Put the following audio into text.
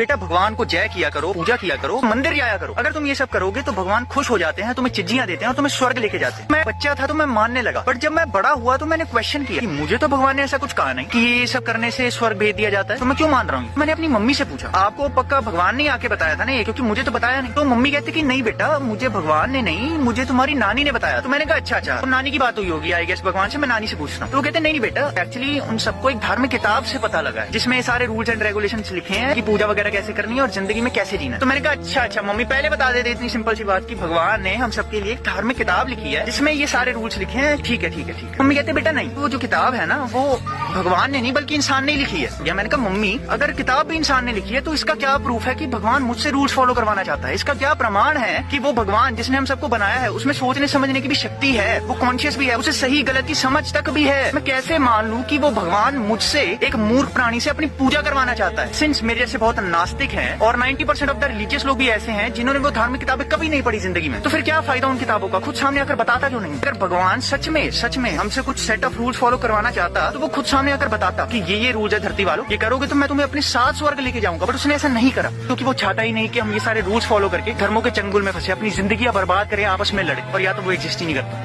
बेटा भगवान को जय किया करो, पूजा किया करो, मंदिर जाया करो। अगर तुम ये सब करोगे तो भगवान खुश हो जाते हैं, तुम्हें चिज्जियां देते हैं और तुम्हें स्वर्ग लेके जाते हैं। मैं बच्चा था तो मैं मानने लगा, पर जब मैं बड़ा हुआ तो मैंने क्वेश्चन किया कि मुझे तो भगवान ने ऐसा कुछ कहा नहीं कि ये सब करने से स्वर्ग भेज दिया जाता है, तो मैं क्यों मान रहा हूँ। मैंने अपनी मम्मी से पूछा, आपको पक्का भगवान ने आके बताया था ना ये, क्योंकि मुझे तो बताया नहीं। तो मम्मी कहती कि नहीं बेटा, मुझे भगवान ने नहीं, मुझे तुम्हारी नानी ने बताया। तो मैंने कहा अच्छा, तो नानी की बात हुई होगी आई गेस भगवान से, मैं नानी से पूछता हूँ। तो कहते नहीं बेटा, एक्चुअली उन सबको एक धार्मिक किताब से पता लगा है जिसमें सारे रूल्स एंड रेगुलेशन लिखे हैं कि पूजा वगैरह कैसे करनी है और जिंदगी में कैसे जीना है। तो मैंने कहा अच्छा मम्मी पहले बता देते इतनी सिंपल सी बात कि भगवान ने हम सबके लिए एक धार्मिक किताब लिखी है जिसमें ये सारे रूल्स लिखे हैं। ठीक है। मम्मी कहते बेटा नहीं, वो जो किताब है ना वो भगवान ने नहीं बल्कि इंसान ने लिखी है। या मैंने कहा मम्मी अगर किताब भी इंसान ने लिखी है तो इसका क्या प्रूफ है कि भगवान मुझसे रूल्स फॉलो करवाना चाहता है। इसका क्या प्रमाण है कि वो भगवान जिसने हम सबको बनाया है उसमें सोचने समझने की भी शक्ति है, वो कॉन्शियस भी है, उसे सही गलत की समझ तक भी है। मैं कैसे मान लूं कि वो भगवान मुझसे एक मूर्ख प्राणी से अपनी पूजा करवाना चाहता है। सिंस मेरे जैसे बहुत नास्तिक हैं और 90% ऑफ द रिलीजियस लोग भी ऐसे हैं जिन्होंने वो धार्मिक किताबें कभी नहीं पढ़ी जिंदगी में, तो फिर क्या फायदा उन किताबों का। खुद सामने आकर बताता क्यों नहीं। अगर भगवान सच में हमसे कुछ सेट ऑफ रूल्स फॉलो करवाना चाहता तो वो खुद सामने आकर बताता कि ये रूल्स है धरती वालों, ये करोगे तो मैं तुम्हें अपने साथ स्वर्ग लेके जाऊंगा। बट उसने ऐसा नहीं करा क्योंकि वो चाहता ही नहीं कि हम ये सारे रूल्स फॉलो करके धर्मों के चंगुल में फंसे, अपनी जिंदगी बर्बाद करें, आपस में लड़े, और या तो वो एग्जिस्ट ही नहीं करता।